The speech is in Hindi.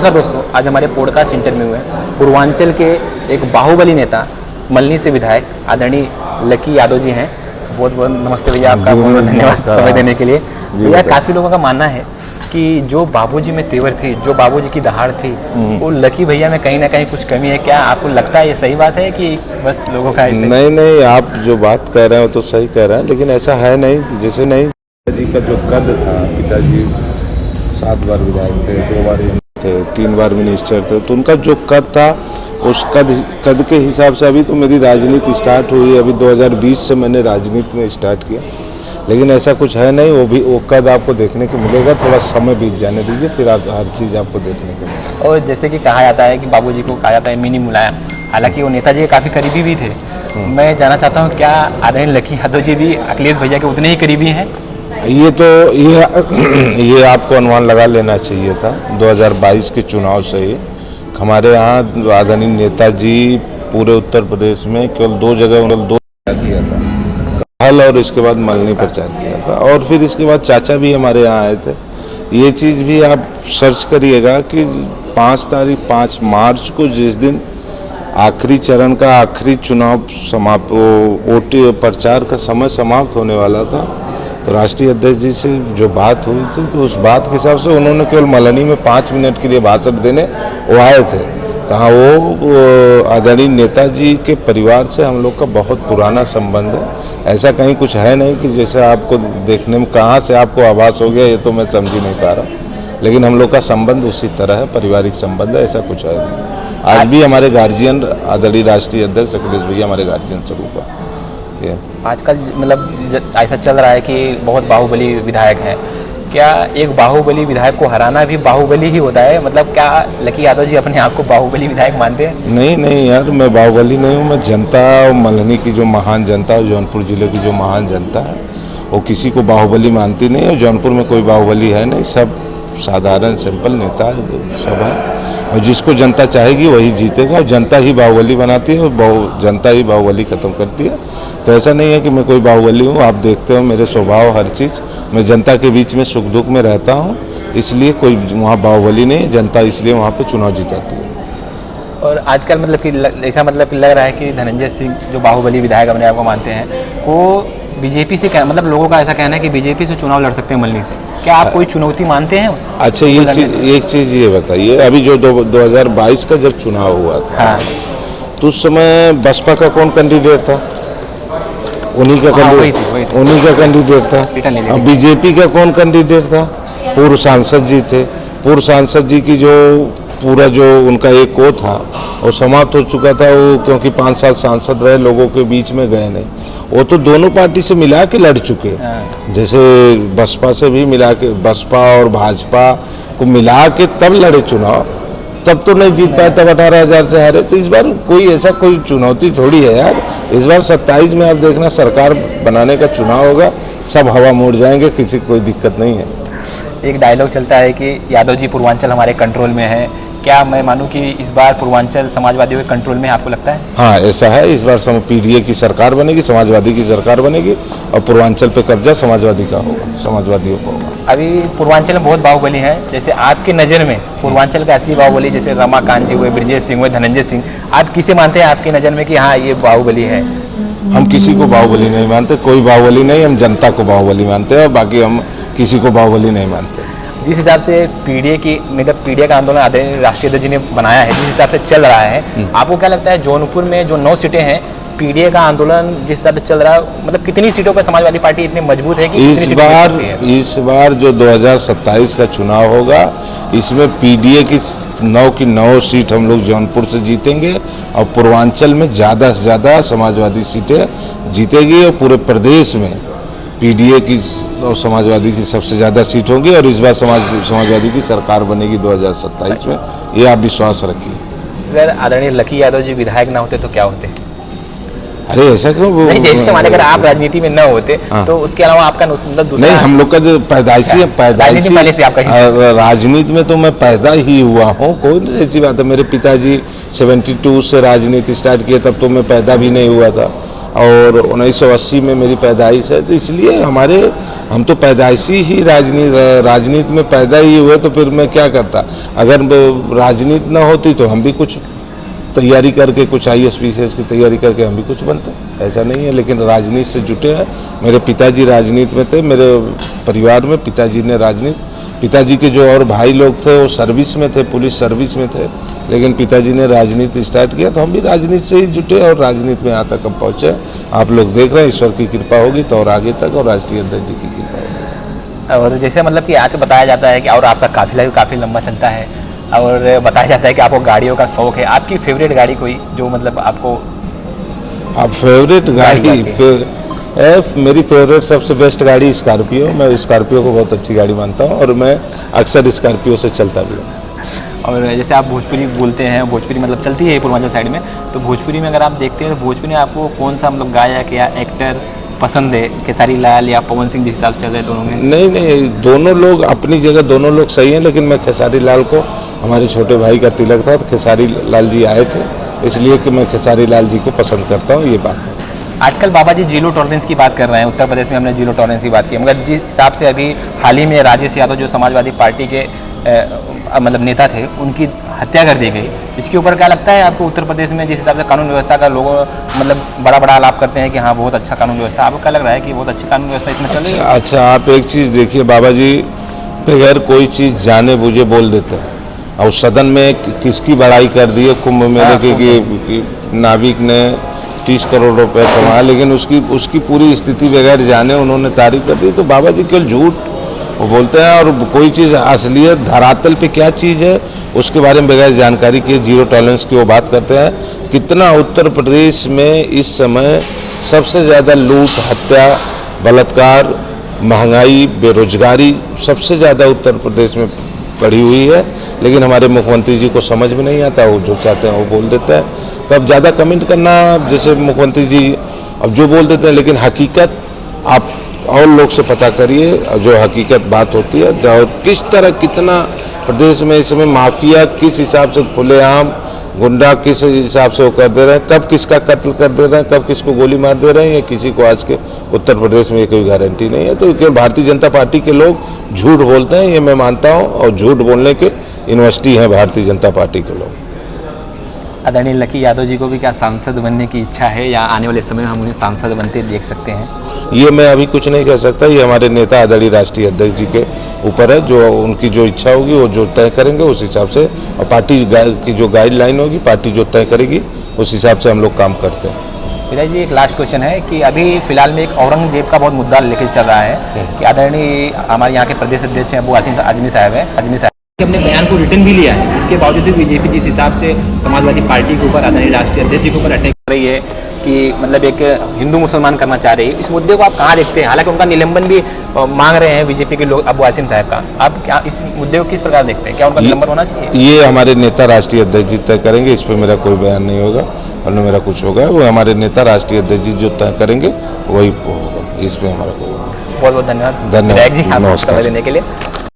नमस्कार दोस्तों, आज हमारे पॉडकास्ट इंटरव्यू में पूर्वांचल के एक बाहुबली नेता मल्हनी से विधायक आदरणीय लकी यादव जी हैं। बहुत बहुत नमस्ते भैया, आपका बहुत बहुत धन्यवाद समय देने के लिए। भैया, काफ़ी लोगों का मानना है कि जो बाबूजी में तेवर थी, जो बाबूजी की दहाड़ थी, वो लकी भैया में कहीं ना कहीं कुछ कमी है। क्या आपको लगता है ये सही बात है कि बस लोगों का ऐसे? नहीं, आप जो बात कह रहे हो तो सही कह रहे हैं, लेकिन ऐसा है नहीं। जैसे नहीं, पिताजी का जो कद था, पिताजी 7 बार विधायक थे, 2 बार थे, 3 बार मिनिस्टर थे, तो उनका जो कद था उस कद के हिसाब से अभी तो मेरी राजनीति स्टार्ट हुई। अभी 2020 से मैंने राजनीति में स्टार्ट किया, लेकिन ऐसा कुछ है नहीं। वो कद आपको देखने को मिलेगा, थोड़ा समय बीत जाने दीजिए, फिर आप हर चीज़ आपको देखने को मिलेगा। और जैसे कि कहा जाता है कि बाबूजी को कहा जाता है मिनी मुलायम, हालांकि वो नेताजी के काफ़ी करीबी भी थे। मैं जानना चाहता हूँ, क्या आदरणीय लकी यादव जी भी अखिलेश भैया के उतने ही करीबी हैं? ये आपको अनुमान लगा लेना चाहिए था 2022 के चुनाव से ही। हमारे यहाँ आदरणीय नेताजी पूरे उत्तर प्रदेश में केवल 2 जगह उन्होंने 2 किया था, कहल और इसके बाद मल्हनी प्रचार किया था, और फिर इसके बाद चाचा भी हमारे यहाँ आए थे। ये चीज़ भी आप सर्च करिएगा कि 5 मार्च को जिस दिन आखिरी चरण का आखिरी चुनाव प्रचार का समय समाप्त होने वाला था, तो राष्ट्रीय अध्यक्ष जी से जो बात हुई थी, तो उस बात के हिसाब से उन्होंने केवल मल्हनी में 5 मिनट के लिए भाषण देने वो आए थे। कहाँ वो आदरणीय नेताजी के परिवार से हम लोग का बहुत पुराना संबंध है। ऐसा कहीं कुछ है नहीं कि जैसे आपको देखने में कहाँ से आपको आभास हो गया, ये तो मैं समझ ही नहीं पा रहा, लेकिन हम लोग का संबंध उसी तरह है, पारिवारिक संबंध है, ऐसा कुछ है नहीं। आज भी हमारे गार्जियन आदरणीय राष्ट्रीय अध्यक्ष अखिलेश भैया हमारे गार्जियन स्वरूप है। आजकल मतलब ऐसा चल रहा है कि बहुत बाहुबली विधायक हैं। क्या एक बाहुबली विधायक को हराना भी बाहुबली ही होता है? मतलब क्या लकी यादव जी अपने आप को बाहुबली विधायक मानते हैं? नहीं यार, मैं बाहुबली नहीं हूँ। मैं जनता, मल्हनी की जो महान जनता है, जौनपुर जिले की जो महान जनता है, वो किसी को बाहुबली मानती नहीं है। जौनपुर में कोई बाहुबली है नहीं, सब साधारण सिंपल नेता है, सब है, और जिसको जनता चाहेगी वही जीतेगा, और जनता ही बाहुबली बनाती है और जनता ही बाहुबली खत्म करती है। तो ऐसा नहीं है कि मैं कोई बाहुबली हूँ। आप देखते हो मेरे स्वभाव, हर चीज़, मैं जनता के बीच में सुख दुख में रहता हूँ, इसलिए कोई वहाँ बाहुबली नहीं, जनता इसलिए वहाँ पे चुनाव जिताती है। और आजकल मतलब कि ऐसा मतलब कि लग रहा है कि धनंजय सिंह जो बाहुबली विधायक अपने आप को मानते हैं, वो बीजेपी से मतलब लोगों का ऐसा कहना है कि बीजेपी से चुनाव लड़ सकते हैं मल्हनी से। क्या आप कोई चुनौती मानते हैं? अच्छा, एक चीज़ ये बताइए, अभी जो 2022 का जब चुनाव हुआ था, हाँ, तो उस समय बसपा का कौन कैंडिडेट था? उन्हीं का कैंडिडेट था। अब बीजेपी का कौन कैंडिडेट था? पूर्व सांसद जी थे। पूर्व सांसद जी की जो पूरा जो उनका एक वो था वो समाप्त हो चुका था, वो क्योंकि 5 साल सांसद रहे, लोगों के बीच में गए नहीं। वो तो दोनों पार्टी से मिला के लड़ चुके, जैसे बसपा से भी मिला के, बसपा और भाजपा को मिला के तब लड़े चुनाव, तब तो नहीं जीत पाए, तब 18,000 से हारे। तो इस बार कोई चुनौती थोड़ी है यार। इस बार 27 में आप देखना, सरकार बनाने का चुनाव होगा, सब हवा मोड़ जाएंगे, किसी को कोई दिक्कत नहीं है। एक डायलॉग चलता है कि यादव जी पूर्वांचल हमारे कंट्रोल में है। क्या मैं मानूं कि इस बार पूर्वांचल समाजवादियों के कंट्रोल में, आपको लगता है? हाँ, ऐसा है। इस बार पीडीए की सरकार बनेगी, समाजवादी की सरकार बनेगी, और पूर्वांचल पे कब्जा समाजवादियों का होगा। अभी पूर्वांचल में बहुत बाहुबली हैं। जैसे आपकी नज़र में पूर्वांचल का असली बाहुबली, जैसे रमाकांत जी हुए, ब्रजेश सिंह हुए, धनंजय सिंह, आप किसे मानते हैं आपकी नज़र में कि हाँ ये बाहुबली है? हम किसी को बाहुबली नहीं मानते, कोई बाहुबली नहीं। हम जनता को बाहुबली मानते हैं, और बाकी हम किसी को बाहुबली नहीं मानते। जिस हिसाब से पीडीए का आंदोलन आदरणीय राष्ट्रीय अध्यक्ष जी ने बनाया है, जिस हिसाब से चल रहा है, आपको क्या लगता है जौनपुर में जो 9 सीटें हैं, पीडीए का आंदोलन जिस हिसाब से चल रहा है, मतलब कितनी सीटों पर समाजवादी पार्टी इतनी मजबूत है कि इस बार जो 2027 का चुनाव होगा, इसमें पीडीए की 9 सीट हम लोग जौनपुर से जीतेंगे, और पूर्वांचल में ज़्यादा से ज़्यादा समाजवादी सीटें जीतेगी, और पूरे प्रदेश में पीडीए की और समाजवादी की सबसे ज़्यादा सीट होंगी, और इस बार समाजवादी की सरकार बनेगी 2027 में, ये आप विश्वास रखिए। अगर आदरणीय लकी यादव जी विधायक ना होते तो क्या होते? अरे ऐसा क्यों? नहीं, जैसे मान अगर आप राजनीति में न होते, हाँ, तो उसके अलावा आपका मतलब दूसरा नहीं, हम लोग का जो पैदाइशी राजनीति में तो मैं पैदा ही हुआ हूँ, कोई ऐसी बात है। मेरे पिताजी 72 से राजनीति स्टार्ट किए, तब तो मैं पैदा भी नहीं हुआ था। और 1980 में मेरी पैदाइश है, तो इसलिए हम तो पैदाइशी ही राजनीति में पैदा ही हुए, तो फिर मैं क्या करता। अगर राजनीति ना होती तो हम भी कुछ तैयारी करके, कुछ IAS PCS की तैयारी करके हम भी कुछ बनते, ऐसा नहीं है। लेकिन राजनीति से जुटे हैं। मेरे पिताजी राजनीति में थे, मेरे परिवार में पिताजी ने पिताजी के जो और भाई लोग थे वो सर्विस में थे, पुलिस सर्विस में थे, लेकिन पिताजी ने राजनीति स्टार्ट किया तो हम भी राजनीति से ही जुटे और राजनीति में यहाँ तक हम पहुँचे। आप लोग देख रहे हैं, ईश्वर की कृपा होगी तो और आगे तक, और राष्ट्रीय अध्यक्ष जी की कृपा होगी। और जैसे मतलब कि आज बताया जाता है कि और आपका काफिला भी काफ़ी लंबा चलता है, और बताया जाता है कि आपको गाड़ियों का शौक है। आपकी फेवरेट गाड़ी कोई जो मतलब आपको आप फेवरेट गाड़ी मेरी फेवरेट सबसे बेस्ट गाड़ी स्कॉर्पियो। मैं स्कॉर्पियो को बहुत अच्छी गाड़ी मानता हूँ और मैं अक्सर स्कॉर्पियो से चलता भी हूँ। और जैसे आप भोजपुरी बोलते हैं, भोजपुरी मतलब चलती है पूर्वांचल साइड में, तो भोजपुरी में अगर आप देखते हैं तो भोजपुरी में आपको कौन सा मतलब गायक या एक्टर पसंद है? खेसारी लाल या पवन सिंह जिस हिसाब से चल रहे दोनों में? नहीं, दोनों लोग अपनी जगह दोनों लोग सही हैं, लेकिन मैं खेसारी लाल को, हमारे छोटे भाई का तिलक था तो खेसारी लाल जी आए थे, इसलिए कि मैं खेसारी लाल जी को पसंद करता हूँ, ये बात है। आजकल बाबा जी जीरो टॉलरेंस की बात कर रहे हैं। उत्तर प्रदेश में हमने जीरो टॉलरेंस की बात की, मगर जिस हिसाब से अभी हाल ही में राजेश यादव जो समाजवादी पार्टी के मतलब नेता थे, उनकी हत्या कर दी गई, इसके ऊपर क्या लगता है आपको? उत्तर प्रदेश में जिस हिसाब से कानून व्यवस्था का लोग मतलब बड़ा आलाप करते हैं कि हाँ बहुत अच्छा कानून व्यवस्था, आपको क्या लग रहा है कि बहुत अच्छी कानून व्यवस्था इसमें चल रही है? अच्छा, आप एक चीज़ देखिए, बाबा जी बगैर कोई चीज़ जाने बुझे बोल देते हैं, और सदन में किसकी बड़ाई कर दी है कुंभ मेले के नाविक ने 30 करोड़ रुपए कमाया, लेकिन उसकी पूरी स्थिति बगैर जाने उन्होंने तारीफ कर दी। तो बाबा जी केवल झूठ वो बोलते हैं, और कोई चीज़ असलियत धरातल पे क्या चीज़ है उसके बारे में बगैर जानकारी के जीरो टॉलरेंस की वो बात करते हैं। कितना उत्तर प्रदेश में इस समय सबसे ज़्यादा लूट, हत्या, बलात्कार, महंगाई, बेरोजगारी सबसे ज़्यादा उत्तर प्रदेश में बढ़ी हुई है, लेकिन हमारे मुख्यमंत्री जी को समझ में नहीं आता, वो जो चाहते हैं वो बोल देते हैं। तो अब ज़्यादा कमेंट करना, जैसे मुख्यमंत्री जी अब जो बोल देते हैं, लेकिन हकीकत आप और लोग से पता करिए, जो हकीकत बात होती है, जो किस तरह कितना प्रदेश में इस समय माफिया किस हिसाब से खुलेआम, गुंडा किस हिसाब से वो कर दे रहे हैं, कब किसका कत्ल कर दे रहे हैं, कब किसको गोली मार दे रहे हैं, ये किसी को आज के उत्तर प्रदेश में ये कोई गारंटी नहीं है। तो केवल भारतीय जनता पार्टी के लोग झूठ बोलते हैं, ये मैं मानता हूँ, और झूठ बोलने के यूनिवर्सिटी है भारतीय जनता पार्टी के लोग। आदरणीय लकी यादव जी को भी क्या सांसद बनने की इच्छा है, या आने वाले समय में हम उन्हें सांसद बनते देख सकते हैं? ये मैं अभी कुछ नहीं कह सकता, ये हमारे नेता आदरणीय राष्ट्रीय अध्यक्ष जी के ऊपर है, जो उनकी जो इच्छा होगी वो जो तय करेंगे उस हिसाब से, और पार्टी की जो गाइडलाइन होगी, पार्टी जो तय करेगी उस हिसाब से हम लोग काम करते हैं। विजय जी, एक लास्ट क्वेश्चन है कि अभी फिलहाल में एक औरंगजेब का बहुत मुद्दा लेकर चल रहा है कि आदरणीय हमारे यहाँ के प्रदेश अध्यक्ष हैं अबू आसिम आजमी साहब अपने बयान को रिटर्न भी लिया है, इसके बावजूद भी बीजेपी जिस हिसाब से समाजवादी पार्टी के ऊपर, आदरणीय राष्ट्रीय अध्यक्ष जी के ऊपर अटैक कर रही है कि मतलब एक हिंदू मुसलमान करना चाह रही है, इस मुद्दे को आप कहाँ देखते हैं? हालांकि उनका निलंबन भी मांग रहे हैं बीजेपी के लोग अबू आसिम साहब का, आप क्या इस मुद्दे को किस प्रकार देखते हैं? क्या उनका निलंबन होना चाहिए? ये हमारे नेता राष्ट्रीय अध्यक्ष जी तय करेंगे, इस पर मेरा कोई बयान नहीं होगा और न मेरा कुछ होगा। वो हमारे नेता राष्ट्रीय अध्यक्ष जी जो तय करेंगे वही होगा, इस पर हमारा कोई। बहुत बहुत धन्यवाद जी, आप समय देने के लिए।